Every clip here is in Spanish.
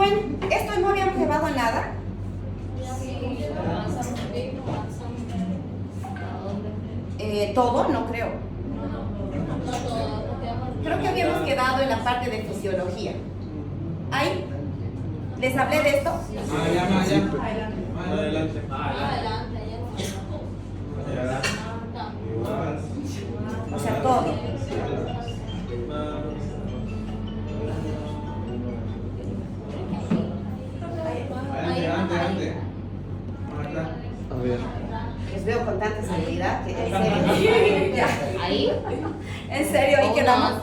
bueno, esto no habíamos llevado a nada. Todo, no creo. Creo que habíamos quedado en la parte de fisiología. ¿Ahí? ¿Les hablé de esto? Adelante. O sea, todo. Adelante. A ver. Les veo con tanta seguridad que en serio. Ya. ¿Ahí? ¿En serio ahí quedamos?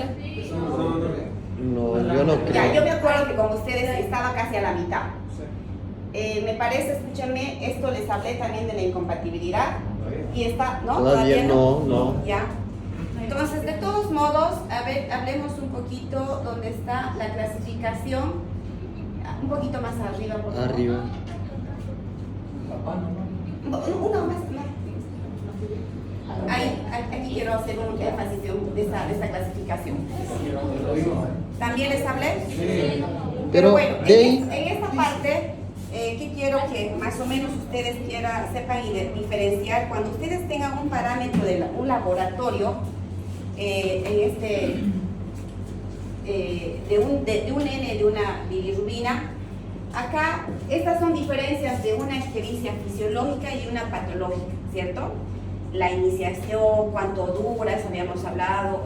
No, yo no Ya, yo creo. me acuerdo que con ustedes estaba casi a la mitad. Me parece, escúchenme, esto les hablé también de la incompatibilidad. Y está, ¿no? Todavía no. Ya. Entonces, de todos modos, a ver, hablemos un poquito donde está la clasificación. Un poquito más arriba, por favor. Arriba. Una más. Aquí quiero hacer un énfasis de esta clasificación. ¿También les hablé? Pero bueno, de ahí, en esta parte, que quiero que más o menos ustedes sepan diferenciar cuando ustedes tengan un parámetro de un laboratorio de un N de una bilirrubina. Acá, estas son diferencias de una ictericia fisiológica y una patológica, ¿cierto? La iniciación, cuánto dura, eso habíamos hablado,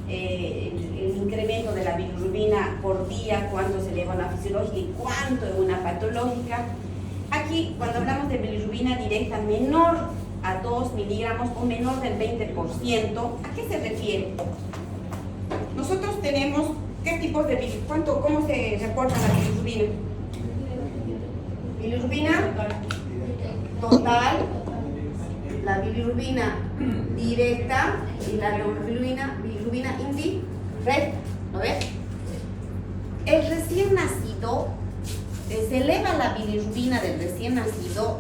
el incremento de la bilirrubina por día, cuánto se eleva a una fisiológica y cuánto en una patológica. Aquí, cuando hablamos de bilirrubina directa menor a 2 miligramos o menor del 20%, ¿a qué se refiere? Nosotros tenemos, ¿qué tipos de bilirrubina? ¿Cómo se reporta la bilirrubina? Bilirrubina total, la bilirrubina directa y la bilirrubina indirecta. ¿Lo ves? El recién nacido, se eleva la bilirrubina del recién nacido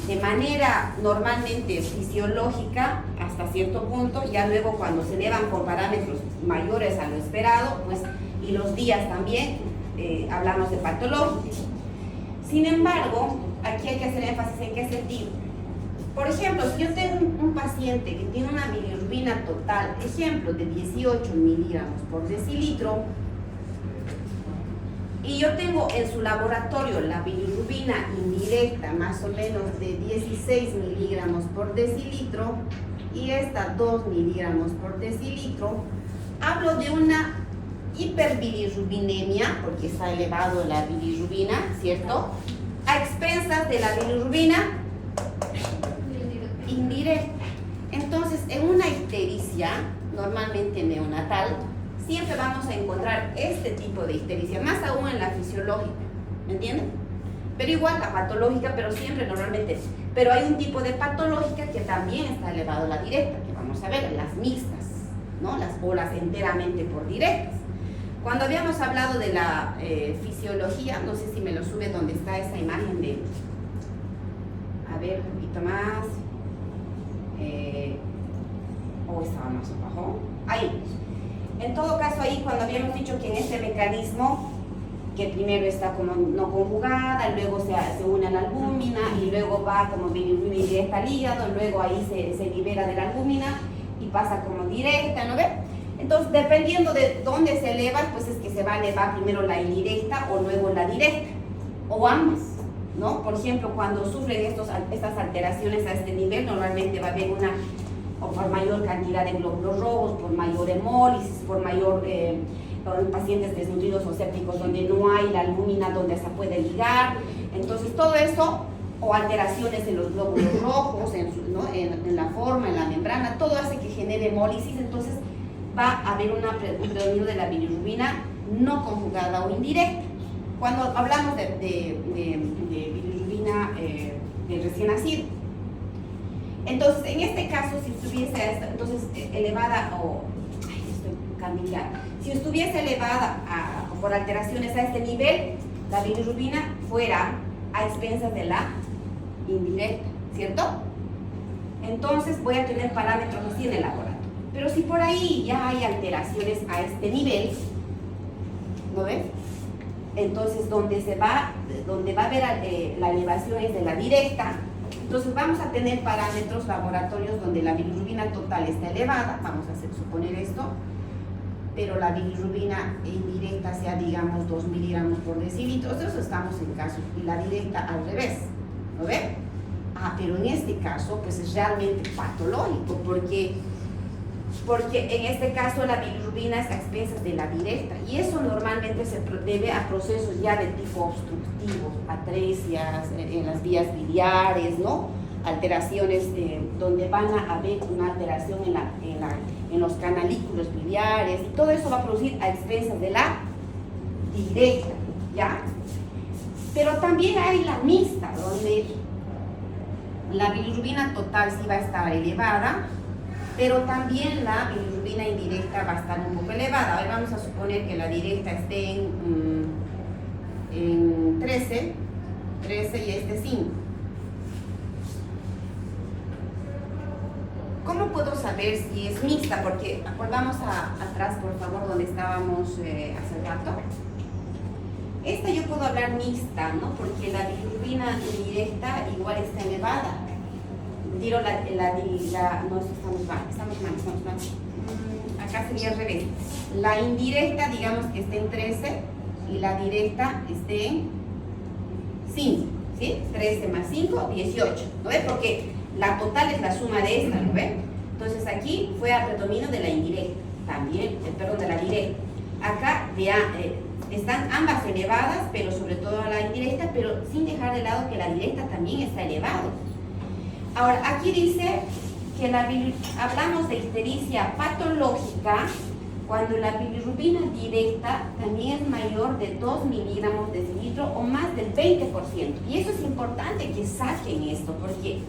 de manera normalmente fisiológica hasta cierto punto, ya luego cuando se elevan por parámetros mayores a lo esperado, pues, y los días también, hablamos de patológico. Sin embargo, aquí hay que hacer énfasis en qué sentido. Por ejemplo, si yo tengo un paciente que tiene una bilirrubina total, ejemplo, de 18 miligramos por decilitro, y yo tengo en su laboratorio la bilirrubina indirecta más o menos de 16 miligramos por decilitro y esta 2 miligramos por decilitro, hablo de una hiperbilirrubinemia, porque está elevado la bilirrubina, ¿cierto? A expensas de la bilirrubina indirecta. Entonces, en una ictericia, normalmente neonatal, siempre vamos a encontrar este tipo de ictericia, más aún en la fisiológica, ¿me entienden? Pero igual la patológica, pero siempre normalmente. Pero hay un tipo de patológica que también está elevado la directa, que vamos a ver, las mixtas, ¿no? Las bolas enteramente por directas. Cuando habíamos hablado de la fisiología, no sé si me lo sube donde está esa imagen de, a ver, un poquito más, o estaba más abajo, ahí. En todo caso, ahí cuando habíamos dicho que en este mecanismo, que primero está como no conjugada, luego se une a la albúmina y luego va como bilirrubina directa al hígado, luego ahí se libera de la albúmina y pasa como directa, ¿no ve? Entonces, dependiendo de dónde se eleva, pues es que se va a elevar primero la indirecta o luego la directa, o ambas, ¿no? Por ejemplo, cuando sufren estas alteraciones a este nivel, normalmente va a haber o por mayor cantidad de glóbulos rojos, por mayor hemólisis, por mayor pacientes desnutridos o sépticos donde no hay la albúmina donde se puede ligar. Entonces todo eso, o alteraciones en los glóbulos rojos, en la forma, en la membrana, todo hace que genere hemólisis. Entonces va a haber un predominio de la bilirrubina no conjugada o indirecta. Cuando hablamos de bilirrubina del recién nacido. Entonces, en este caso, si estuviese elevada si estuviese elevada por alteraciones a este nivel, la bilirrubina fuera a expensas de la indirecta, ¿cierto? Entonces voy a tener parámetros así en el laboratorio. Pero si por ahí ya hay alteraciones a este nivel, ¿no ves? Entonces, donde va a haber la elevación es de la directa. Entonces, vamos a tener parámetros laboratorios donde la bilirrubina total está elevada, vamos a suponer esto, pero la bilirrubina indirecta sea, digamos, 2 miligramos por decilitro. Entonces, estamos en caso, y la directa al revés, ¿no ve? Pero en este caso, pues es realmente patológico, porque en este caso la bilirrubina es a expensas de la directa, y eso normalmente se debe a procesos ya de tipo obstructivo, atresias en las vías biliares, ¿no? Alteraciones donde van a haber una alteración en los canalículos biliares, y todo eso va a producir a expensas de la directa, ¿ya? Pero también hay la mixta, donde la bilirrubina total sí va a estar elevada, pero también la bilirrubina indirecta va a estar un poco elevada. Ahora vamos a suponer que la directa esté en 13 y este 5. ¿Cómo puedo saber si es mixta? Porque volvamos atrás, por favor, donde estábamos hace rato. Esta yo puedo hablar mixta, ¿no? Porque la bilirrubina indirecta igual está elevada. Tiro no, estamos mal. Acá sería al revés. La indirecta, digamos que esté en 13 y la directa esté en 5, ¿sí? 13 más 5, 18, ¿no ve? Porque la total es la suma de esta, ¿no ve? Entonces aquí fue a predominio de la indirecta, también, perdón, de la directa. Acá están ambas elevadas, pero sobre todo la indirecta, pero sin dejar de lado que la directa también está elevada. Ahora, aquí dice que hablamos de ictericia patológica cuando la bilirrubina directa también es mayor de 2 miligramos de decilitro o más del 20%. Y eso es importante que saquen esto, porque,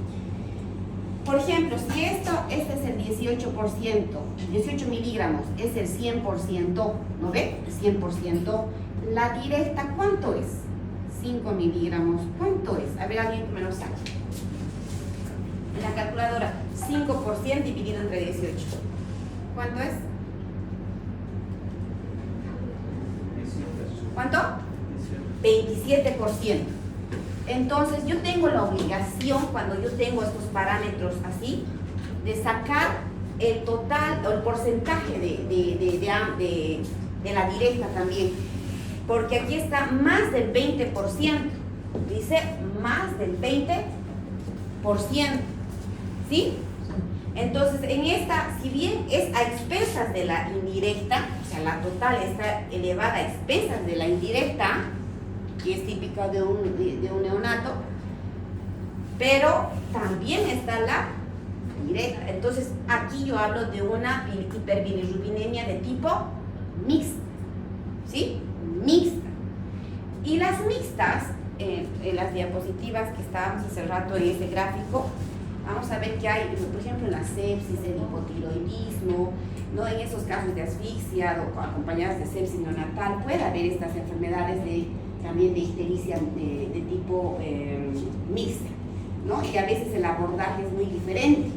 por ejemplo, si este es el 18%, 18 miligramos es el 100%, ¿no ve? El 100%. La directa, ¿cuánto es? 5 miligramos, ¿cuánto es? A ver, alguien que me lo saque. La calculadora, 5% dividido entre 18. ¿Cuánto es? ¿Cuánto? 27%. Entonces, yo tengo la obligación, cuando yo tengo estos parámetros así, de sacar el total o el porcentaje de la directa también. Porque aquí está más del 20%. Dice más del 20%. ¿Sí? Entonces, en esta, si bien es a expensas de la indirecta, o sea, la total está elevada a expensas de la indirecta, que es típica de un neonato, pero también está la directa. Entonces, aquí yo hablo de una hiperbilirrubinemia de tipo mixta, ¿sí? Mixta. Y las mixtas, en las diapositivas que estábamos hace rato en ese gráfico, vamos a ver que hay, por ejemplo, en la sepsis, el hipotiroidismo, ¿no? En esos casos de asfixia o acompañadas de sepsis neonatal, puede haber estas enfermedades también de ictericia de tipo mixta, ¿no? Y a veces el abordaje es muy diferente,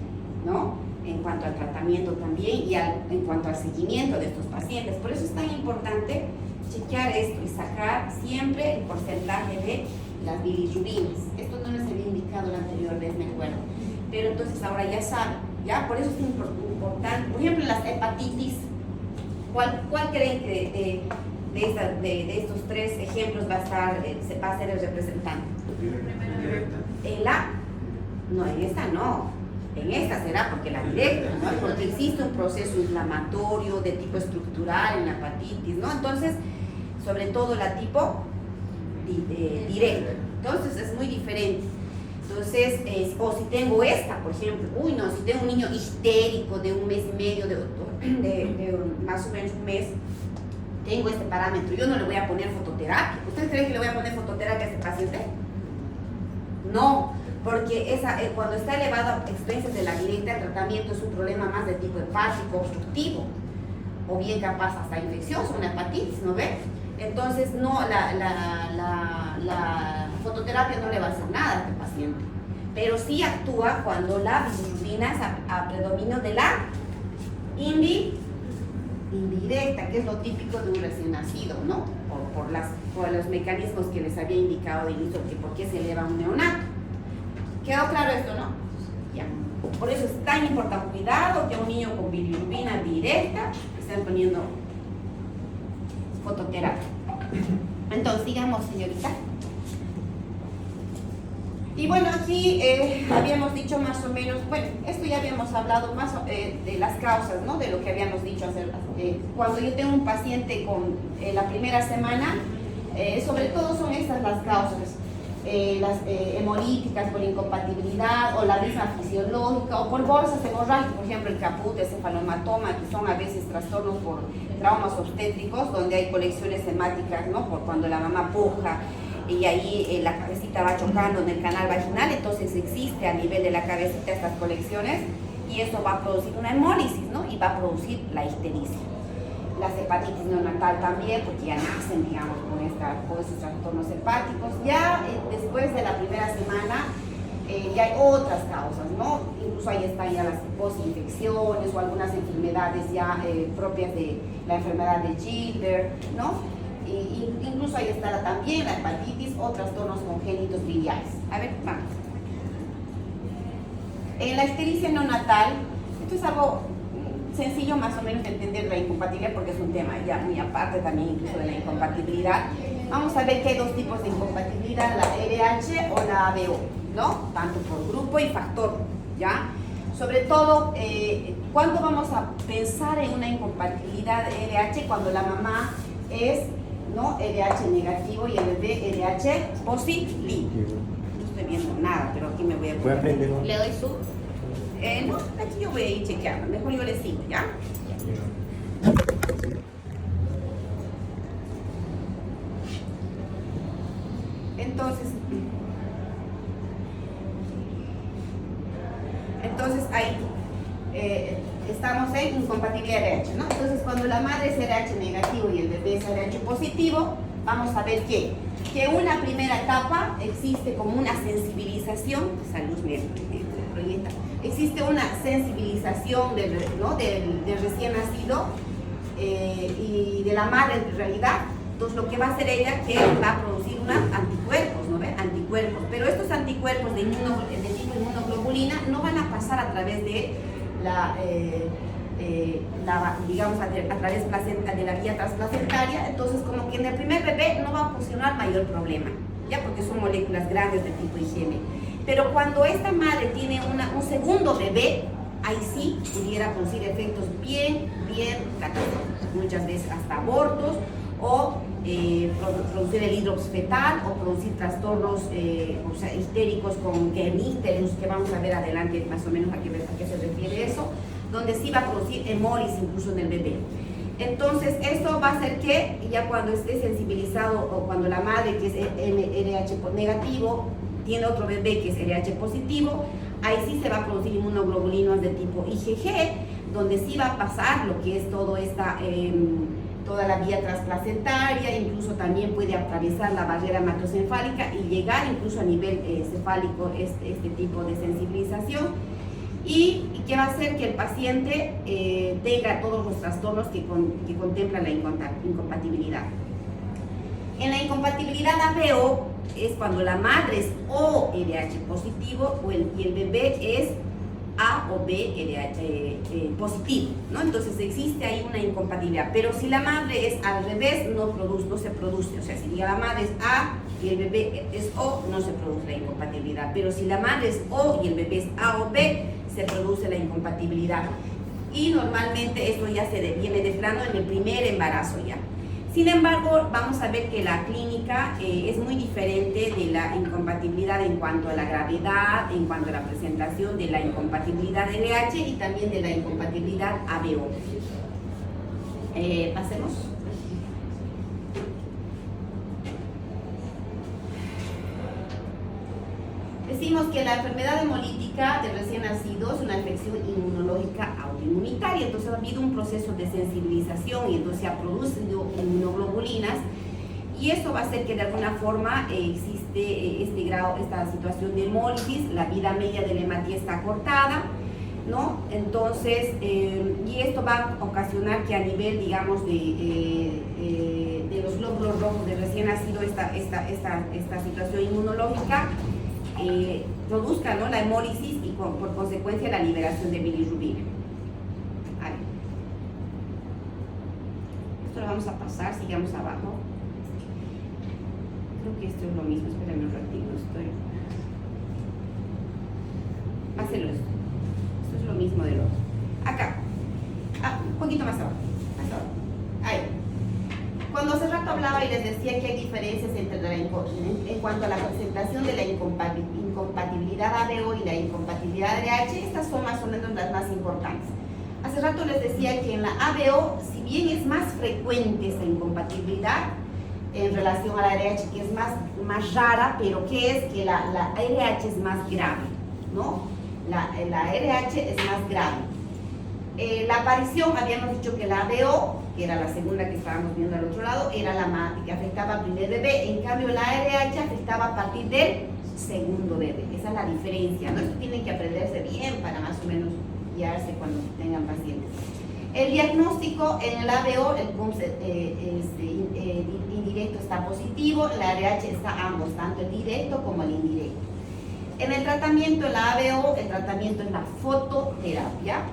¿no? En cuanto al tratamiento también y en cuanto al seguimiento de estos pacientes. Por eso es tan importante chequear esto y sacar siempre el porcentaje de las bilirrubinas. Esto no les había indicado la anterior vez, me acuerdo. Pero entonces ahora ya saben, ¿ya? Por eso es importante. Por ejemplo, las hepatitis, ¿cuál creen que de estos tres ejemplos va a ser el representante? En la, no, en esta no. En esta será porque la directa, ¿no? Porque existe un proceso inflamatorio de tipo estructural en la hepatitis, ¿no? Entonces, sobre todo la tipo directa. Entonces es muy diferente. Entonces, o si tengo esta, por ejemplo, si tengo un niño histérico de 1 mes y medio, de más o menos 1 mes, tengo este parámetro, yo no le voy a poner fototerapia. ¿Ustedes creen que le voy a poner fototerapia a este paciente? No, porque cuando está elevado a expensas de la directa, el tratamiento es un problema más de tipo hepático, obstructivo, o bien capaz hasta infeccioso, una hepatitis, ¿no ve? Entonces, no, la fototerapia no le va a hacer nada a este paciente, pero sí actúa cuando la bilirrubina es a predominio de la indirecta. indirecta, que es lo típico de un recién nacido, ¿no? Por los mecanismos que les había indicado de inicio, que por qué se eleva un neonato. ¿Quedó claro esto, no? Ya. Por eso es tan importante, cuidado que a un niño con bilirrubina directa estén poniendo fototerapia. Entonces, sigamos, señorita. Y bueno, aquí habíamos dicho más o menos, bueno, esto ya habíamos hablado más de las causas, ¿no? De lo que habíamos dicho hacer. Cuando yo tengo un paciente con la primera semana, sobre todo son estas las causas. Las hemolíticas por incompatibilidad o la misma fisiológica o por bolsas hemorrágicas, por ejemplo el caput, el cefalomatoma, que son a veces trastornos por traumas obstétricos donde hay colecciones hemáticas, ¿no? Por cuando la mamá puja y ahí la cabecita va chocando en el canal vaginal, entonces existe a nivel de la cabecita estas colecciones y eso va a producir una hemólisis, ¿no? Y va a producir la ictericia. Las hepatitis neonatal también, porque ya nacen, digamos, con estos trastornos hepáticos. Ya después de la primera semana ya hay otras causas, ¿no? Incluso ahí están ya las posinfecciones o algunas enfermedades ya propias de la enfermedad de Gilbert, ¿no? Incluso ahí está también la hepatitis o trastornos congénitos biliares. A ver, vamos. En la ictericia neonatal, esto es algo sencillo más o menos de entender la incompatibilidad porque es un tema ya muy aparte también incluso de la incompatibilidad. Vamos a ver que hay dos tipos de incompatibilidad, la RH o la ABO, ¿no? Tanto por grupo y factor, ¿ya? Sobre todo, ¿cuándo vamos a pensar en una incompatibilidad RH? Cuando la mamá es, ¿no? RH negativo y el bebé RH positivo. No estoy viendo nada, pero aquí me voy a poner. Voy a aprender. Le doy su... no, aquí yo voy a ir chequeando, mejor yo le sigo, ¿ya? Entonces ahí estamos en incompatibilidad RH, ¿no? Entonces cuando la madre es RH negativo y el bebé es RH positivo, vamos a ver que una primera etapa existe como una sensibilización, salud proyecta, existe una sensibilización del recién nacido y de la madre en realidad. Entonces lo que va a hacer ella que va a producir unos anticuerpos, ¿no ve? Anticuerpos, pero estos anticuerpos de tipo inmunoglobulina no van a pasar a través de digamos a través de la vía transplacentaria, entonces como que en el primer bebé no va a funcionar mayor problema, ya porque son moléculas grandes de tipo IgM. Pero cuando esta madre tiene un segundo bebé, ahí sí pudiera producir efectos bien catastróficos, muchas veces hasta abortos o producir el hidrops fetal o producir trastornos histéricos con Gernitterus, que vamos a ver adelante más o menos a qué se refiere eso, donde sí va a producir hemólisis incluso en el bebé. Entonces esto va a hacer que ya cuando esté sensibilizado o cuando la madre que es RH negativo tiene otro bebé que es RH positivo, ahí sí se va a producir inmunoglobulinas de tipo IgG, donde sí va a pasar lo que es toda la vía transplacentaria, incluso también puede atravesar la barrera hematoencefálica y llegar incluso a nivel cefálico este tipo de sensibilización, y que va a hacer que el paciente tenga todos los trastornos que contempla la incompatibilidad. En la incompatibilidad ABO es cuando la madre es ORH positivo y el bebé es A o B positivo, ¿no? Entonces existe ahí una incompatibilidad, pero si la madre es al revés, no se produce, o sea, si la madre es A y el bebé es O, no se produce la incompatibilidad, pero si la madre es O y el bebé es A o B, se produce la incompatibilidad, y normalmente esto ya viene de plano en el primer embarazo ya. Sin embargo, vamos a ver que la clínica es muy diferente de la incompatibilidad en cuanto a la gravedad, en cuanto a la presentación de la incompatibilidad RH y también de la incompatibilidad ABO. Pasemos. Decimos que la enfermedad hemolítica del recién nacido es una infección inmunológica autoinmunitaria, entonces ha habido un proceso de sensibilización y entonces se ha producido inmunoglobulinas, y eso va a hacer que de alguna forma existe esta situación de hemólisis, la vida media del hematía está cortada, ¿no? Entonces, y esto va a ocasionar que a nivel, digamos, de los glóbulos rojos de recién nacido, esta situación inmunológica produzca, ¿no?, la hemólisis y por consecuencia la liberación de bilirrubina. A ver. Esto lo vamos a pasar, sigamos abajo. Creo que esto es lo mismo, espérame un ratito, Hácelo esto. Esto es lo mismo del otro. Acá. Un poquito más abajo. Más abajo. Ahí. Cuando hace rato hablaba y les decía que hay diferencias entre en cuanto a la presentación de la incompatibilidad ABO y la incompatibilidad ADH, estas son más o menos las más importantes. Hace rato les decía que en la ABO, si bien es más frecuente esta incompatibilidad en relación a la ADH, que es más rara, pero que es que la ADH es más grave, ¿no? La ADH es más grave. La aparición, habíamos dicho que la ABO, que era la segunda que estábamos viendo al otro lado, era la que afectaba al primer bebé. En cambio, la ADH afectaba a partir del segundo bebé. Esa es la diferencia, ¿no? Esto tienen que aprenderse bien para más o menos guiarse cuando tengan pacientes. El diagnóstico en el ABO, el PUMS indirecto está positivo, en la ADH está ambos, tanto el directo como el indirecto. En el tratamiento, la ABO, el tratamiento es la fototerapia.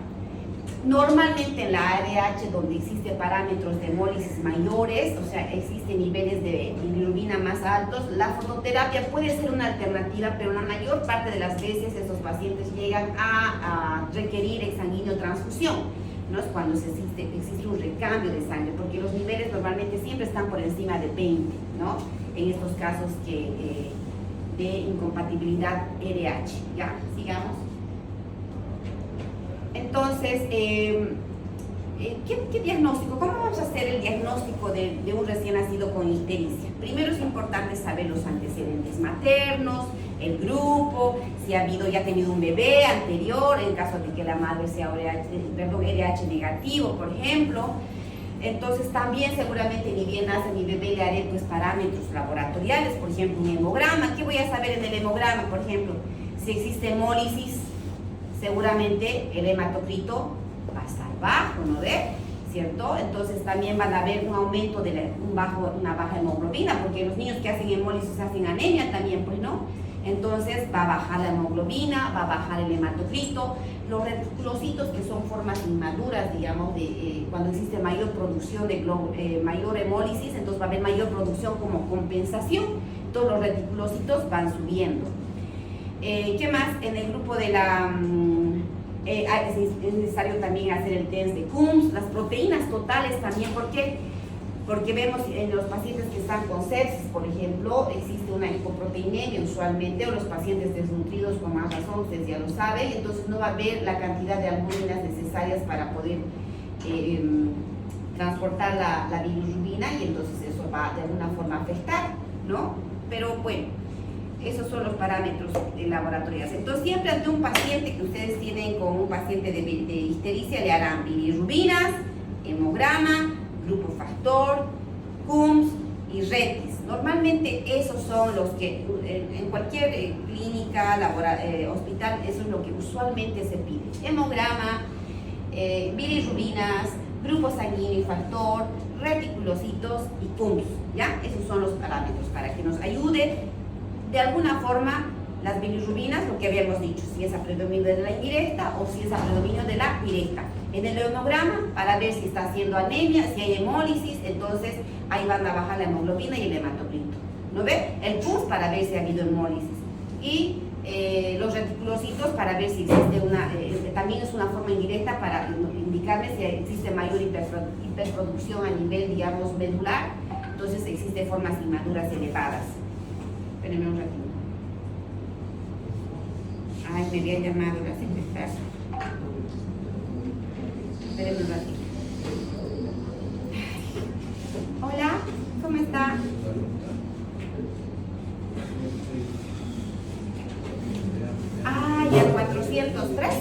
Normalmente en la ADH, donde existen parámetros de hemólisis mayores, o sea, existen niveles de bilirrubina más altos, la fototerapia puede ser una alternativa, pero la mayor parte de las veces estos pacientes llegan a requerir exsanguíneo transfusión, ¿no? Es cuando existe un recambio de sangre, porque los niveles normalmente siempre están por encima de 20, ¿no? En estos casos de incompatibilidad ADH. Ya, sigamos. Entonces, ¿qué diagnóstico? ¿Cómo vamos a hacer el diagnóstico de un recién nacido con ictericia? Primero es importante saber los antecedentes maternos, el grupo, si ha tenido un bebé anterior, en caso de que la madre sea RH negativo, por ejemplo. Entonces también seguramente ni bien nace mi bebé le haré pues parámetros laboratoriales, por ejemplo un hemograma. ¿Qué voy a saber en el hemograma? Por ejemplo, si existe hemólisis, seguramente el hematocrito va a estar bajo, ¿no ve? ¿Cierto? Entonces también van a haber un aumento de una baja hemoglobina, porque los niños que hacen hemólisis hacen anemia también, pues, ¿no? Entonces va a bajar la hemoglobina, va a bajar el hematocrito, los reticulocitos, que son formas inmaduras, digamos, cuando existe mayor producción de mayor hemólisis, entonces va a haber mayor producción como compensación, todos los reticulocitos van subiendo. ¿Qué más? En el grupo de es necesario también hacer el test de Coombs, las proteínas totales también. ¿Por qué? Porque vemos en los pacientes que están con sepsis, por ejemplo, existe una hipoproteinemia usualmente, o los pacientes desnutridos con más razón, ustedes ya lo saben, entonces no va a haber la cantidad de albúminas necesarias para poder transportar la bilirrubina, y entonces eso va de alguna forma a afectar, ¿no? Pero bueno, esos son los parámetros laboratoriales. Entonces, siempre ante un paciente que ustedes tienen con un paciente de ictericia, le harán bilirrubinas, hemograma, grupo factor, Coombs y retis. Normalmente esos son los que en cualquier clínica, hospital, eso es lo que usualmente se pide. Hemograma, bilirrubinas, grupo sanguíneo y factor, reticulocitos y Coombs, ¿ya? Esos son los parámetros para que nos ayude de alguna forma las bilirrubinas, lo que habíamos dicho, si es a predominio de la indirecta o si es a predominio de la directa. En el hemograma, para ver si está haciendo anemia, si hay hemólisis, entonces ahí van a bajar la hemoglobina y el hematocrito, ¿no ve? El PUS para ver si ha habido hemólisis. Y los reticulocitos para ver si existe también es una forma indirecta para indicarme si existe mayor hiperproducción a nivel, digamos, medular, entonces existen formas inmaduras elevadas. Espérenme un ratito. Ay, me habían llamado la secretaria. Espérenme un ratito. Hola, ¿cómo está? Ah, ya 403.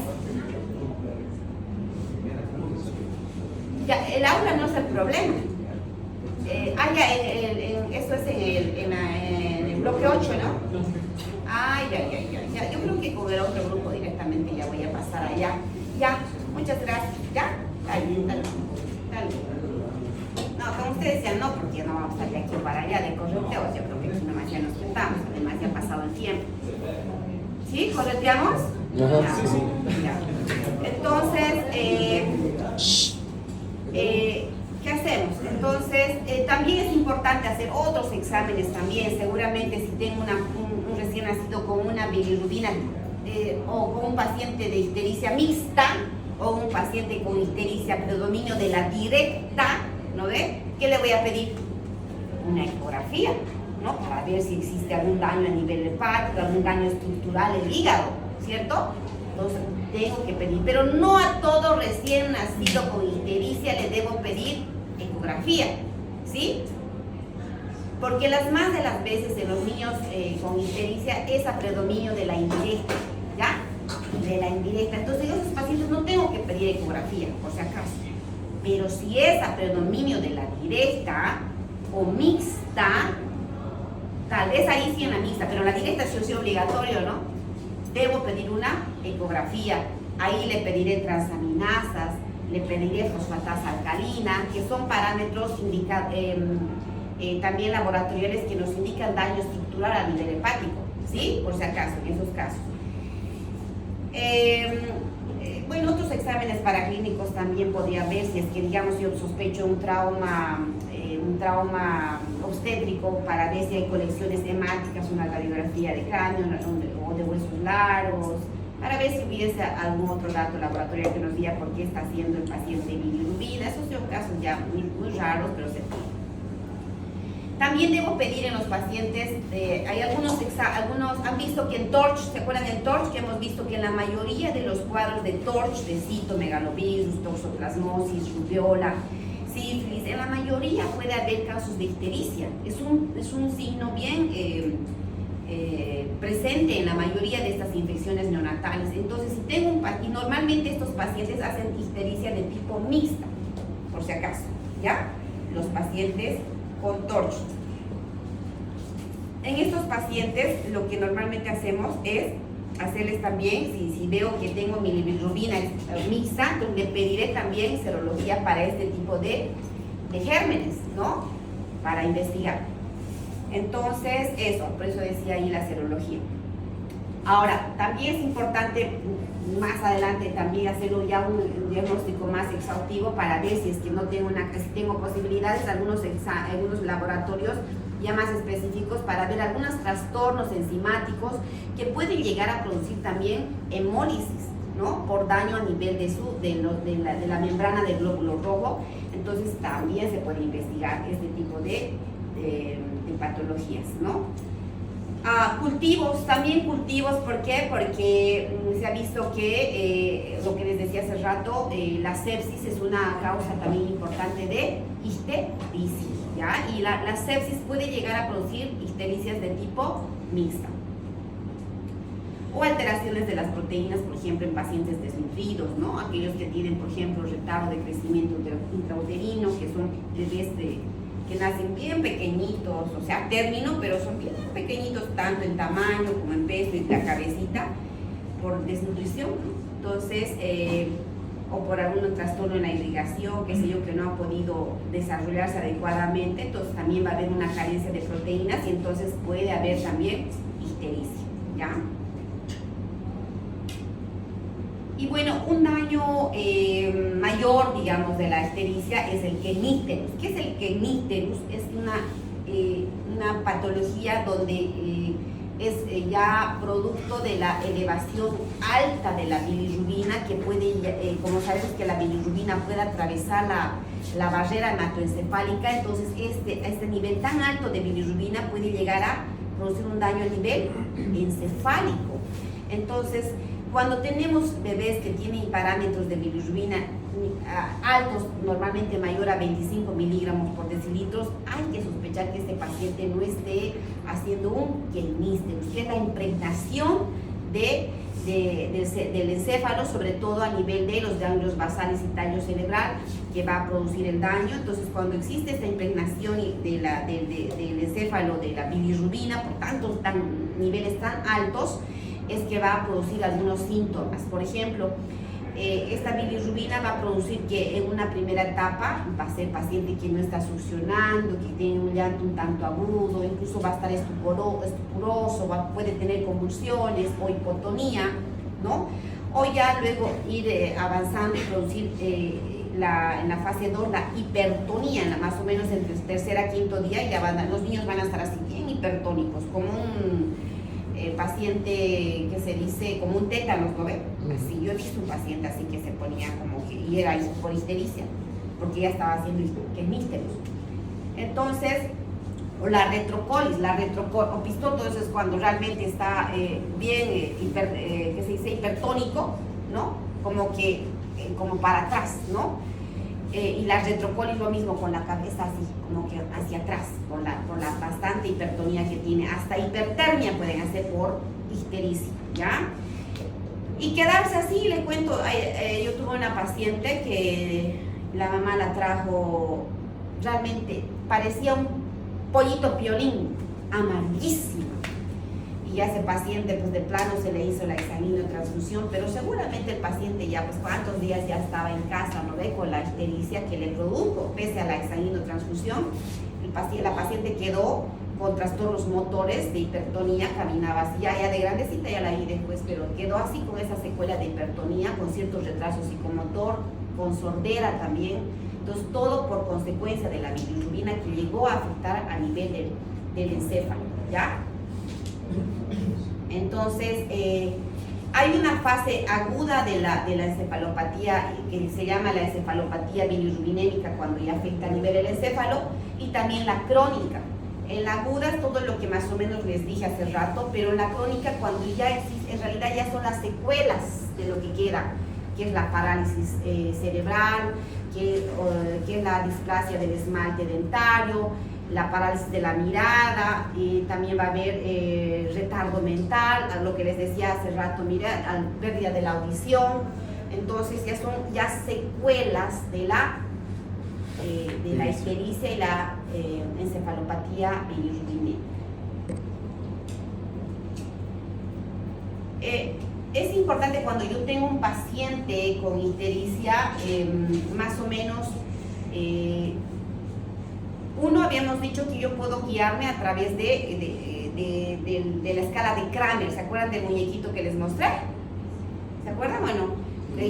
Ya, el aula no es el problema. Esto es en el bloque 8, ¿no? Ay, ya. Yo creo que con el otro grupo directamente ya voy a pasar allá. Ya, muchas gracias. ¿Ya? Dale. No, como ustedes decían, no, porque ya no vamos a estar de aquí para allá de correteos. Yo creo que aquí nomás ya nos juntamos, además ya ha pasado el tiempo. ¿Sí? ¿Correteamos? Ajá, Ya. sí, sí. Ya. Entonces, ¿qué hacemos? Entonces, también es importante hacer otros exámenes también. Seguramente si tengo un recién nacido con una bilirrubina o con un paciente de ictericia mixta o un paciente con ictericia predominio de la directa, ¿no ve? ¿Qué le voy a pedir? Una ecografía, ¿no? Para ver si existe algún daño a nivel hepático, algún daño estructural del hígado, ¿cierto? Entonces tengo que pedir, pero no a todo recién nacido con ictericia le debo pedir ecografía, ¿sí? Porque las más de las veces en los niños con ictericia es a predominio de la indirecta, ¿ya? De la indirecta. Entonces esos pacientes no tengo que pedir ecografía, por si acaso. Pero si es a predominio de la directa o mixta, tal vez ahí sí en la mixta, pero en la directa sí es obligatorio, ¿no? Debo pedir una ecografía. Ahí le pediré transaminasas, le pediré fosfatasa alcalina, que son parámetros también laboratoriales que nos indican daño estructural a nivel hepático, ¿sí? Por si acaso, en esos casos. Bueno, otros exámenes paraclínicos también podría haber, si es que, digamos, yo sospecho un trauma obstétrico, para ver si hay colecciones hemáticas, una radiografía de cráneo o de huesos largos, para ver si hubiese algún otro dato laboratorial que nos diga por qué está haciendo el paciente bilirrubina. Esos son casos ya muy raros, pero se piden. También debo pedir en los pacientes, hay algunos, han visto que en TORCH, ¿se acuerdan en TORCH? Que hemos visto que en la mayoría de los cuadros de TORCH, de citomegalovirus, toxoplasmosis, rubiola, sífilis, en la mayoría puede haber casos de ictericia. Es un signo bien presente en la mayoría de estas infecciones neonatales. Entonces, si tengo y normalmente estos pacientes hacen ictericia de tipo mixta, por si acaso, ¿ya? Los pacientes con TORCH. En estos pacientes lo que normalmente hacemos es hacerles también, si veo que tengo mi bilirrubina mixta, entonces le pediré también serología para este tipo de gérmenes, ¿no? Para investigar. Entonces, eso, por eso decía ahí la serología. Ahora, también es importante más adelante también hacerlo ya un diagnóstico más exhaustivo para ver si es que no tengo si tengo posibilidades, algunos laboratorios ya más específicos para ver algunos trastornos enzimáticos que pueden llegar a producir también hemólisis, ¿no? Por daño a nivel de la membrana del glóbulo rojo. Entonces también se puede investigar este tipo de patologías, ¿no? Cultivos, también cultivos, ¿por qué? Porque se ha visto que, lo que les decía hace rato, la sepsis es una causa también importante de ictericia, ¿ya? Y la sepsis puede llegar a producir ictericias de tipo mixta. O alteraciones de las proteínas, por ejemplo, en pacientes desnutridos, ¿no? Aquellos que tienen, por ejemplo, retardo de crecimiento intrauterino, que son bebés que nacen bien pequeñitos, o sea, término, pero son bien pequeñitos, tanto en tamaño como en peso y la cabecita, por desnutrición, ¿no? Entonces, o por algún trastorno en la irrigación, qué sé yo, que no ha podido desarrollarse adecuadamente, entonces también va a haber una carencia de proteínas y entonces puede haber también ictericia, ¿ya? Y bueno, un daño mayor, digamos, de la ictericia es el kenicterus. ¿Qué es el kenicterus? Es una patología donde es ya producto de la elevación alta de la bilirrubina, que puede, como sabemos que la bilirrubina puede atravesar la barrera hematoencefálica, entonces este nivel tan alto de bilirrubina puede llegar a producir un daño a nivel encefálico. Entonces, cuando tenemos bebés que tienen parámetros de bilirrubina altos, normalmente mayor a 25 miligramos por decilitros, hay que sospechar que este paciente no esté haciendo un kenicterus, que es la impregnación del encéfalo, sobre todo a nivel de los ganglios basales y tallo cerebral, que va a producir el daño. Entonces, cuando existe esta impregnación del encéfalo de la bilirrubina, por tanto, niveles tan altos, es que va a producir algunos síntomas. Por ejemplo, esta bilirrubina va a producir que en una primera etapa va a ser paciente que no está succionando, que tiene un llanto un tanto agudo, incluso va a estar estupuroso, puede tener convulsiones o hipotonía, ¿no? O ya luego ir avanzando y producir en la fase 2 la hipertonía, más o menos entre el tercer a quinto día, ya los niños van a estar así bien hipertónicos, como un paciente que se dice como un tétanos, ¿no ve? Así, yo he visto un paciente así que se ponía como que, y era por histericia, porque ya estaba haciendo hemísteros. Entonces, o la retrocolis, o pistoto, eso es cuando realmente está bien, que se dice hipertónico, ¿no? Como que, como para atrás, ¿no? Y la retrocolis lo mismo, con la cabeza así, como que hacia atrás, por la bastante hipertonía que tiene. Hasta hipertermia pueden hacer por histericia, ¿ya? Y quedarse así, le cuento, yo tuve una paciente que la mamá la trajo, realmente parecía un pollito piolín, amarguísimo. Y a ese paciente, pues de plano se le hizo la exsanguinotransfusión, pero seguramente el paciente ya, pues cuántos días ya estaba en casa, ¿no ve? Con la ictericia que le produjo, pese a la exsanguinotransfusión, la paciente quedó con trastornos motores de hipertonía, caminaba así, ya de grandecita ya la vi después, pero quedó así con esa secuela de hipertonía, con ciertos retrasos psicomotor, con sordera también. Entonces, todo por consecuencia de la bilirrubina que llegó a afectar a nivel del encéfalo, ¿ya? Entonces, hay una fase aguda de la encefalopatía que se llama la encefalopatía bilirrubinémica cuando ya afecta a nivel del encéfalo, y también la crónica. En la aguda es todo lo que más o menos les dije hace rato, pero en la crónica, cuando ya existe, en realidad ya son las secuelas de lo que queda, que es la parálisis cerebral, que es la displasia del esmalte dentario, la parálisis de la mirada, y también va a haber retardo mental, a lo que les decía hace rato, pérdida de la audición. Entonces ya son secuelas de la ictericia y la encefalopatía bilirrubinémica. Es importante cuando yo tengo un paciente con ictericia, más o menos, uno, habíamos dicho que yo puedo guiarme a través de la escala de Kramer. ¿Se acuerdan del muñequito que les mostré? ¿Se acuerdan? Bueno,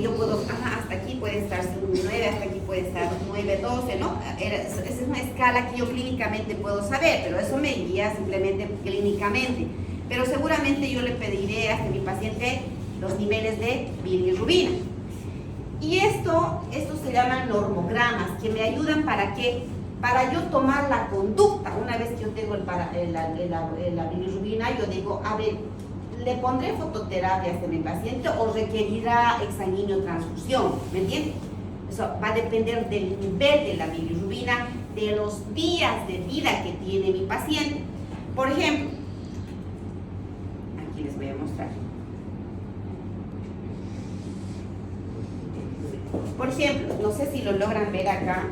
yo puedo, hasta aquí puede estar 9, hasta aquí puede estar 9, 12, ¿no? Esa es una escala que yo clínicamente puedo saber, pero eso me guía simplemente clínicamente. Pero seguramente yo le pediré a mi paciente los niveles de bilirrubina. Y esto se llaman normogramas, que me ayudan para qué? Para yo tomar la conducta. Una vez que yo tengo la bilirrubina, yo digo, a ver, ¿le pondré fototerapia a mi paciente o requerirá exsanguinotransfusión? ¿Me entiendes? Eso va a depender del nivel de la bilirrubina, de los días de vida que tiene mi paciente. Por ejemplo, aquí les voy a mostrar. Por ejemplo, no sé si lo logran ver acá.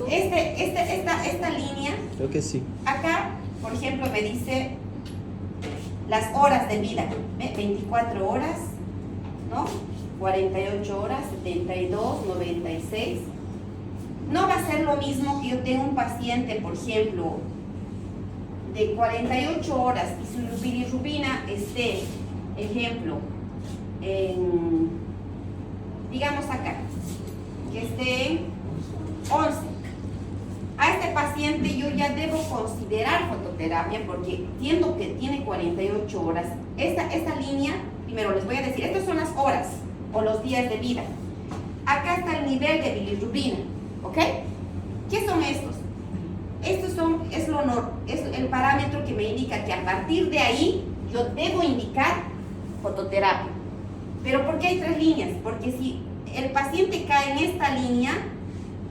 Esta línea, Creo que sí. acá, por ejemplo, me dice las horas de vida, 24 horas, ¿no? 48 horas, 72, 96. No va a ser lo mismo que yo tenga un paciente, por ejemplo, de 48 horas y su bilirrubina esté, ejemplo, digamos acá, que esté en 11. A este paciente yo ya debo considerar fototerapia porque entiendo que tiene 48 horas. Esta línea, primero les voy a decir, estas son las horas o los días de vida. Acá está el nivel de bilirrubina, ¿ok? ¿Qué son estos? Estos es el parámetro que me indica que a partir de ahí yo debo indicar fototerapia. Pero ¿por qué hay 3 líneas? Porque si el paciente cae en esta línea,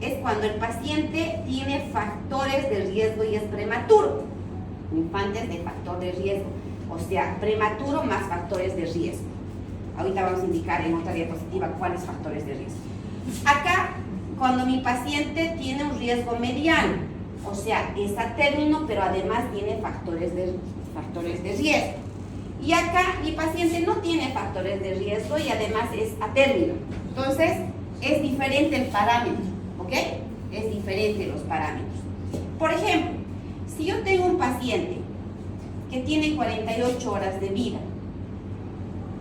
es cuando el paciente tiene factores de riesgo y es prematuro. Infantes de factor de riesgo, o sea, prematuro más factores de riesgo. Ahorita vamos a indicar en otra diapositiva cuáles factores de riesgo. Acá, cuando mi paciente tiene un riesgo mediano, o sea, es a término, pero además tiene factores de riesgo. Y acá mi paciente no tiene factores de riesgo y además es a término. Entonces, es diferente el parámetro, ¿ok? Es diferente los parámetros. Por ejemplo, si yo tengo un paciente que tiene 48 horas de vida,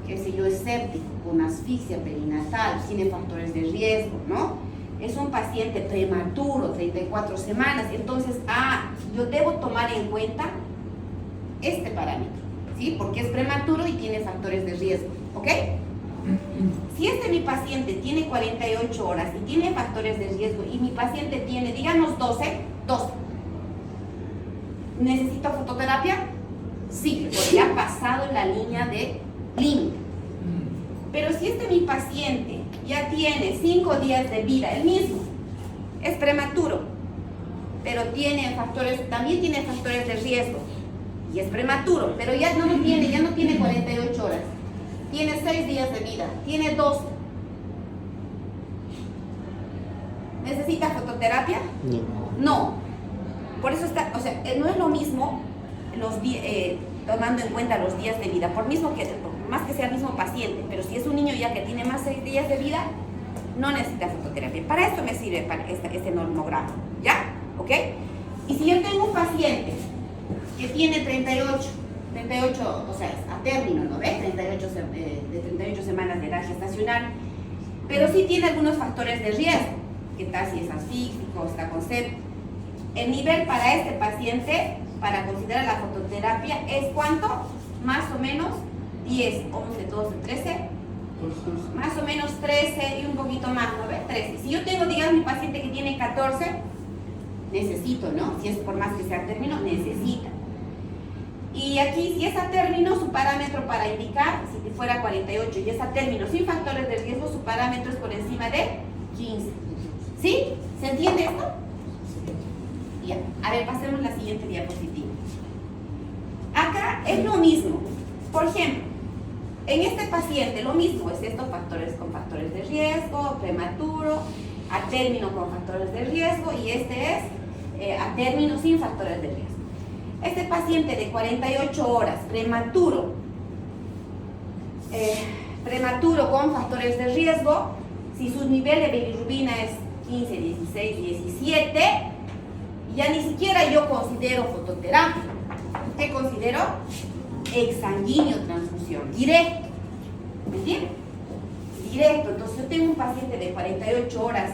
qué sé yo, es séptico, con asfixia perinatal, tiene factores de riesgo, ¿no? Es un paciente prematuro, 34 semanas, entonces, yo debo tomar en cuenta este parámetro, ¿sí? Porque es prematuro y tiene factores de riesgo, ¿ok? Si mi paciente tiene 48 horas y tiene factores de riesgo y mi paciente tiene, digamos, 12, ¿necesito fototerapia? Sí, porque ha pasado la línea de límite. Pero si mi paciente ya tiene 5 días de vida, el mismo, es prematuro, pero también tiene factores de riesgo, y es prematuro, pero ya no tiene 48 horas, tiene 6 días de vida, tiene 12. ¿Necesita fototerapia? No. Por eso no es lo mismo tomando en cuenta los días de vida, por más que sea el mismo paciente, pero si es un niño ya que tiene más 6 días de vida, no necesita fototerapia. Para esto me sirve este normograma, ¿ya? ¿Ok? Y si yo tengo un paciente que tiene 38, o sea, a término, ¿no ves? 38 semanas de edad gestacional, pero sí tiene algunos factores de riesgo. ¿Qué tal si es asfíxico, está con sepsis? El nivel para este paciente, para considerar la fototerapia, es ¿cuánto? Más o menos 10, 11, 12, 13, más o menos 13 y un poquito más, ¿no ves? 13. Si yo tengo, digamos, mi paciente que tiene 14, necesito, ¿no? Si es por más que sea a término, necesita. Y aquí, si es a término, su parámetro para indicar, si fuera 48 y es a término sin factores de riesgo, su parámetro es por encima de 15. ¿Sí? ¿Se entiende esto? Ya. A ver, pasemos a la siguiente diapositiva. Acá es lo mismo. Por ejemplo, en este paciente lo mismo, es estos factores con factores de riesgo, prematuro, a término con factores de riesgo, y este es a término sin factores de riesgo. Este paciente de 48 horas, prematuro con factores de riesgo, si su nivel de bilirrubina es 15, 16, 17, ya ni siquiera yo considero fototerapia. ¿Qué considero? Exsanguíneo transfusión, directo. ¿Me entiendes? Directo. Entonces yo tengo un paciente de 48 horas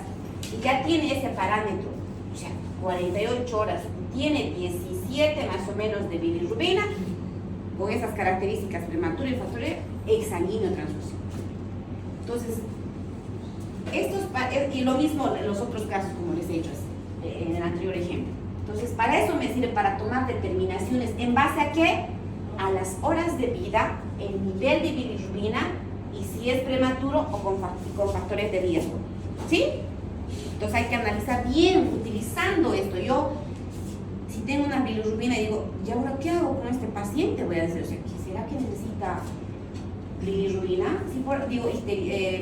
y ya tiene ese parámetro, o sea, 48 horas, tiene 17 más o menos de bilirrubina, con esas características, prematuro y factor exsanguíneo transfusión. Entonces, y lo mismo en los otros casos, como les he dicho en el anterior ejemplo. Entonces, para eso me sirve, para tomar determinaciones. ¿En base a qué? A las horas de vida, el nivel de bilirrubina y si es prematuro o con factores de riesgo. ¿Sí? Entonces hay que analizar bien utilizando esto. Yo, si tengo una bilirrubina y digo, ¿y ahora qué hago con este paciente? Voy a decir, o sea, ¿será que necesita bilirrubina? Si digo,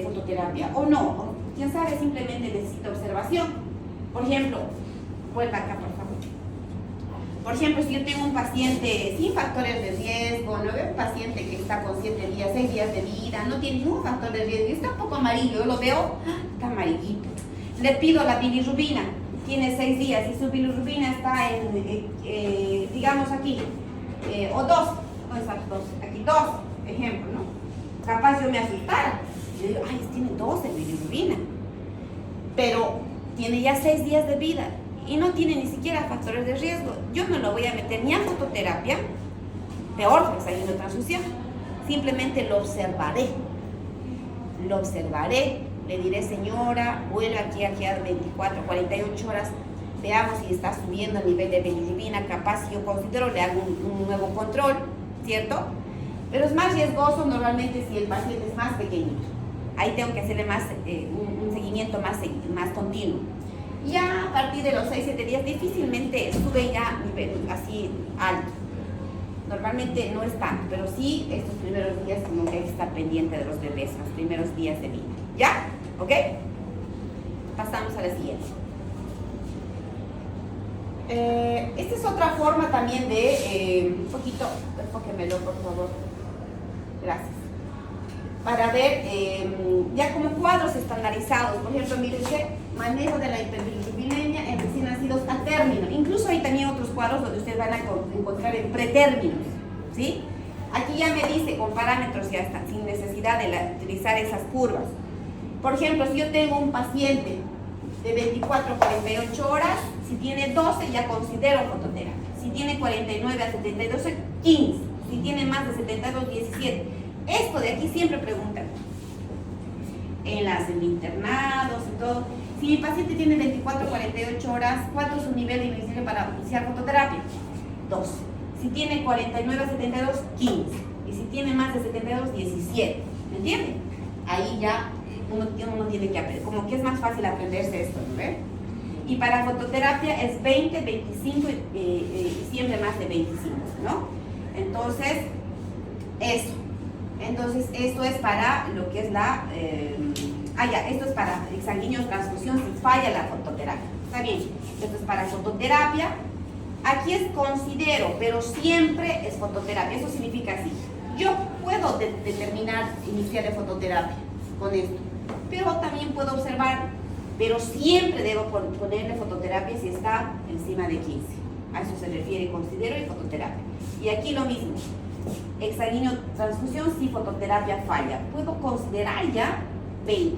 fototerapia o no. O, quién sabe, simplemente necesita observación. Por ejemplo, vuelva acá, por favor. Por ejemplo, si yo tengo un paciente sin factores de riesgo, no veo un paciente que está con 7 días, 6 días de vida, no tiene ningún factor de riesgo y está un poco amarillo, yo lo veo, está amarillito. Le pido la bilirrubina, tiene 6 días y su bilirrubina está en, digamos aquí, o 2, no es aquí 2, ejemplo, ¿no? Capaz yo me asustara. Yo digo, ay, tiene 12 bilirrubina, pero tiene ya 6 días de vida y no tiene ni siquiera factores de riesgo. Yo no lo voy a meter ni a fototerapia, peor, exsanguíneo transfusión. Simplemente lo observaré. Le diré, señora, vuelve aquí a 24, 48 horas, veamos si está subiendo el nivel de bilirrubina, capaz si yo considero, le hago un nuevo control, ¿cierto? Pero es más riesgoso normalmente si el paciente es más pequeñito. Ahí tengo que hacerle más, un seguimiento más continuo. Ya a partir de los 6-7 días difícilmente sube ya nivel así alto. Normalmente no es tanto, pero sí estos primeros días como que hay que estar pendiente de los bebés, los primeros días de vida. ¿Ya? ¿Ok? Pasamos a la siguiente. Esta es otra forma también de, un poquito, enfóquemelo por favor. gracias. Para ver ya como cuadros estandarizados. Por ejemplo, mírense, manejo de la hiperbilirubinemia en recién nacidos a término. Incluso hay también otros cuadros donde ustedes van a encontrar en pretérminos, ¿sí? Aquí ya me dice con parámetros ya está, sin necesidad de utilizar esas curvas. Por ejemplo, si yo tengo un paciente de 24 a 48 horas, si tiene 12 ya considero fototerapia. Si tiene 49 a 72, 15. Si tiene más de 72, 17. Esto de aquí siempre preguntan. En internados y todo. Si mi paciente tiene 24 a 48 horas, ¿cuánto es su nivel de inicial para iniciar fototerapia? 12. Si tiene 49 a 72, 15. Y si tiene más de 72, 17. ¿Me entienden? Ahí ya uno tiene que aprender. Como que es más fácil aprenderse esto, ¿no ven? Y para fototerapia es 20, 25 y siempre más de 25, ¿no? Entonces, eso. Entonces, esto es para lo que es la... esto es para sanguíneo transfusión si falla la fototerapia. Está bien, esto es para fototerapia. Aquí es considero, pero siempre es fototerapia. Eso significa así. Yo puedo determinar iniciar de fototerapia con esto, pero también puedo observar, pero siempre debo ponerle fototerapia si está encima de 15. A eso se refiere considero y fototerapia. Y aquí lo mismo. Exsanguíneo transfusión si fototerapia falla. Puedo considerar ya 20.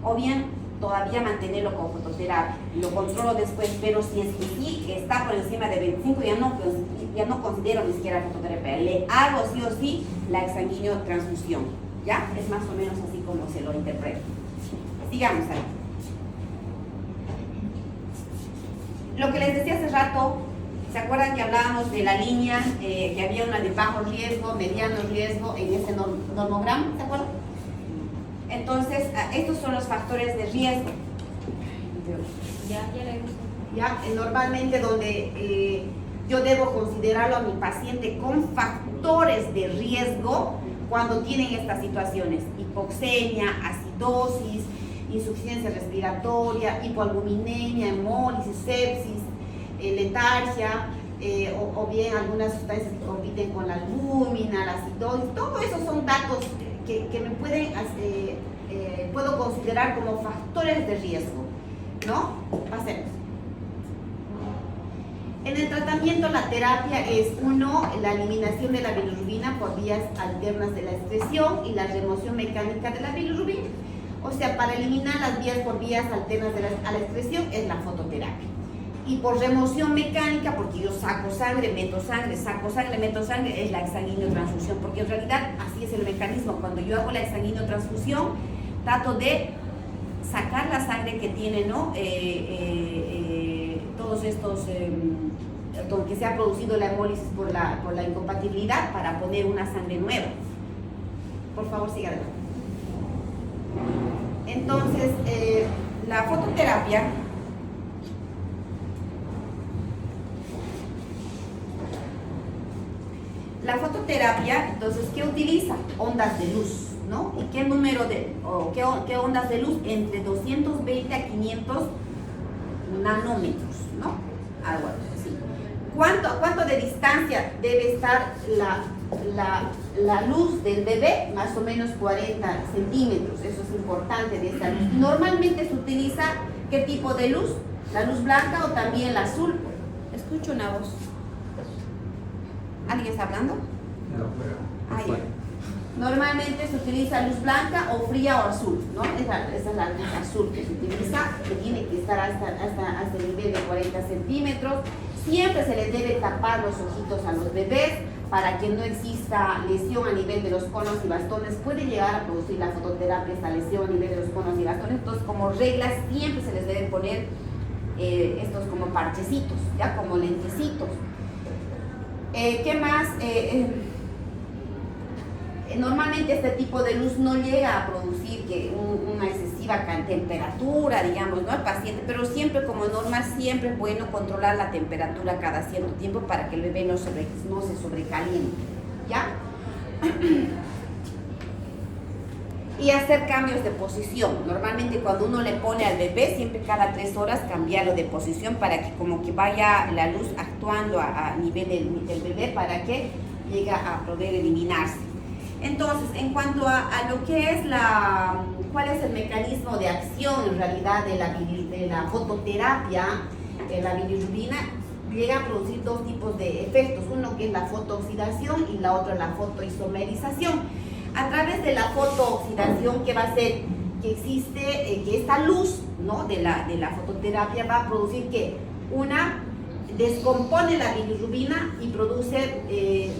O bien todavía mantenerlo con fototerapia. Lo controlo después, pero si es que sí está por encima de 25, ya no considero ni siquiera fototerapia. Le hago sí o sí la exsanguíneo transfusión. ¿Ya? Es más o menos así como se lo interpreto. Sigamos ahí. Lo que les decía hace rato, ¿se acuerdan que hablábamos de la línea, que había una de bajo riesgo, mediano riesgo en ese normograma? ¿Se acuerdan? Entonces, estos son los factores de riesgo. Ya, normalmente donde yo debo considerarlo a mi paciente con factores de riesgo cuando tienen estas situaciones: hipoxemia, acidosis, insuficiencia respiratoria, hipoalbuminemia, hemólisis, sepsis, letargia, o bien algunas sustancias que compiten con la albúmina, la acidosis. Todo eso son datos que me pueden puedo considerar como factores de riesgo, ¿no? Pasemos. En el tratamiento, la terapia es la eliminación de la bilirrubina por vías alternas de la excreción y la remoción mecánica de la bilirrubina. O sea, para eliminar las vías por vías alternas a la excreción es la fototerapia. Y por remoción mecánica, porque yo saco sangre, meto sangre, es la exsanguíneo transfusión, porque en realidad así es el mecanismo. Cuando yo hago la exsanguíneo transfusión, trato de sacar la sangre que tiene, ¿no? Todos estos, que se ha producido la hemólisis por la incompatibilidad, para poner una sangre nueva. Por favor, siga adelante. Entonces, la fototerapia entonces, ¿qué utiliza? Ondas de luz, ¿no? ¿Y qué número qué ondas de luz? Entre 220 a 500 nanómetros, ¿no? Algo así. ¿Cuánto de distancia debe estar la luz del bebé? Más o menos 40 centímetros. Eso es importante de esta luz. Normalmente se utiliza, ¿qué tipo de luz? ¿La luz blanca o también la azul? Escucho una voz. ¿Alguien está hablando? No, pero... Normalmente se utiliza luz blanca o fría o azul, ¿no? Esa es la luz azul que se utiliza, que tiene que estar hasta el nivel de 40 centímetros. Siempre se les debe tapar los ojitos a los bebés para que no exista lesión a nivel de los conos y bastones. Puede llegar a producir la fototerapia esta lesión a nivel de los conos y bastones. Entonces, como reglas, siempre se les debe poner estos como parchecitos, ya como lentecitos. ¿Qué más? Normalmente este tipo de luz no llega a producir una excesiva temperatura, digamos, ¿no? Al paciente, pero siempre, como norma, siempre es bueno controlar la temperatura cada cierto tiempo para que el bebé no se sobrecaliente, ¿ya? Y hacer cambios de posición. Normalmente cuando uno le pone al bebé, siempre cada 3 horas cambiarlo de posición para que como que vaya la luz actuando a nivel del bebé para que llegue a poder eliminarse. Entonces, en cuanto a lo que es cuál es el mecanismo de acción en realidad de la fototerapia, la bilirrubina llega a producir dos tipos de efectos, uno que es la fotooxidación y la otra la fotoisomerización. A través de la fotooxidación, que va a ser que existe, que esta luz, ¿no?, de la fototerapia va a producir que una descompone la bilirrubina y produce,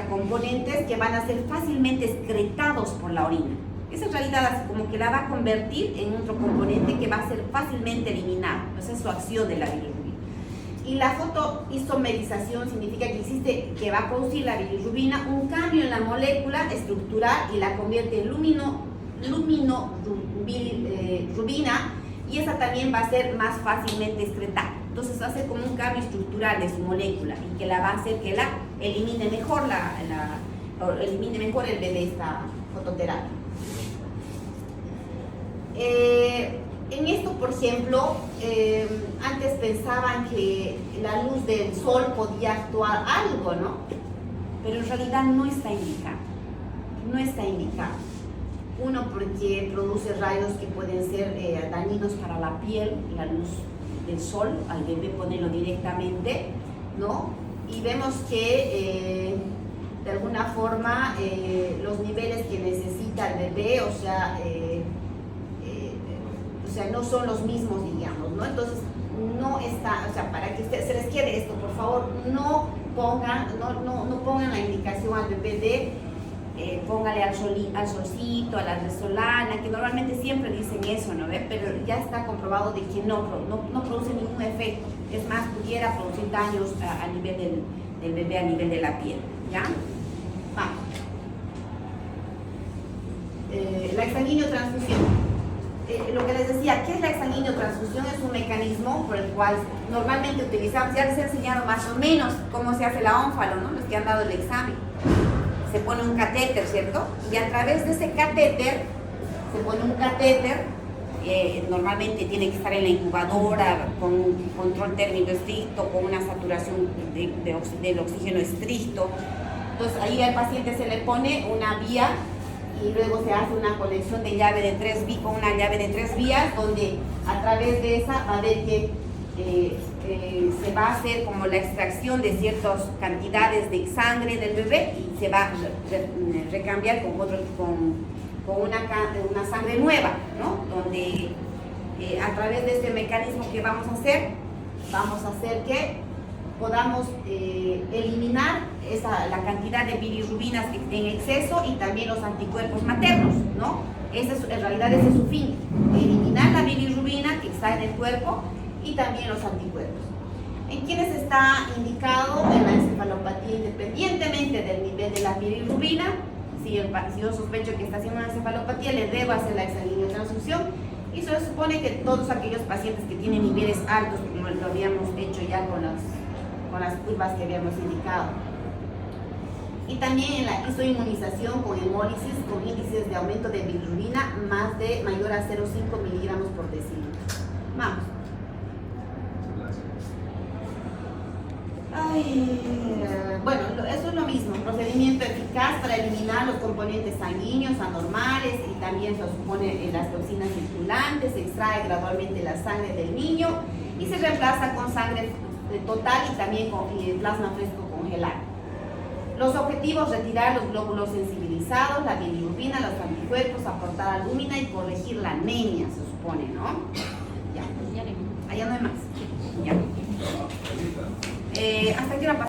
componentes que van a ser fácilmente excretados por la orina. Esa en realidad así como que la va a convertir en otro componente que va a ser fácilmente eliminado. Esa es su acción de la bilirrubina. Y la fotoisomerización significa que va a producir la bilirrubina un cambio en la molécula estructural y la convierte en luminorubina, y esa también va a ser más fácilmente excretada. Entonces va a ser como un cambio estructural de su molécula y que la va a hacer que la elimine mejor el de esta fototerapia. En esto, por ejemplo, antes pensaban que la luz del sol podía actuar algo, ¿no? Pero en realidad no está indicado. No está indicado. Uno, porque produce rayos que pueden ser dañinos para la piel, la luz del sol, al bebé ponerlo directamente, ¿no? Y vemos que de alguna forma los niveles que necesita el bebé, no son los mismos, digamos, ¿no? Entonces, no está, para que se les quede esto, por favor, no pongan la indicación al bebé de póngale al solcito, a la resolana, que normalmente siempre dicen eso, ¿no ve? Pero ya está comprobado de que no produce ningún efecto. Es más, pudiera producir daños a nivel del bebé, a nivel de la piel, ¿ya? Vamos. La exsanguíneo-transfusión. Lo que les decía, ¿qué es la exsanguíneo-transfusión? Es un mecanismo por el cual normalmente utilizamos, ya les he enseñado más o menos cómo se hace la ónfalo, ¿no? Los que han dado el examen. Se pone un catéter, ¿cierto? Y a través de ese catéter, normalmente tiene que estar en la incubadora, con un control térmico estricto, con una saturación del oxígeno estricto. Entonces ahí al paciente se le pone una vía y luego se hace una conexión de llave de 3 vías, con una llave de 3 vías, donde a través de esa va a ver que se va a hacer como la extracción de ciertas cantidades de sangre del bebé y se va a recambiar con una sangre nueva, ¿no? Donde a través de este mecanismo que vamos a hacer que podamos eliminar la cantidad de bilirrubinas en exceso y también los anticuerpos maternos, ¿no? En realidad ese es su fin, eliminar la bilirrubina que está en el cuerpo y también los anticuerpos. ¿En quiénes está indicado? En la encefalopatía, independientemente del nivel de la bilirrubina. Si yo sospecho que está haciendo una encefalopatía, le debo hacer la exsanguíneo-transfusión, y se supone que todos aquellos pacientes que tienen niveles altos, como lo habíamos hecho ya con las curvas que habíamos indicado. Y también en la isoinmunización con hemólisis con índices de aumento de bilirrubina mayor a 0,5 miligramos por decilitro. Vamos. Bueno, eso es lo mismo, procedimiento eficaz para eliminar los componentes sanguíneos anormales y también se supone las toxinas circulantes, se extrae gradualmente la sangre del niño y se reemplaza con sangre total y también con plasma fresco congelado. Los objetivos: retirar los glóbulos sensibilizados, la bilirrubina, los anticuerpos, aportar albúmina y corregir la anemia, se supone, ¿no? Ya, allá no hay más. Ya. ¿Hasta qué hora pasa?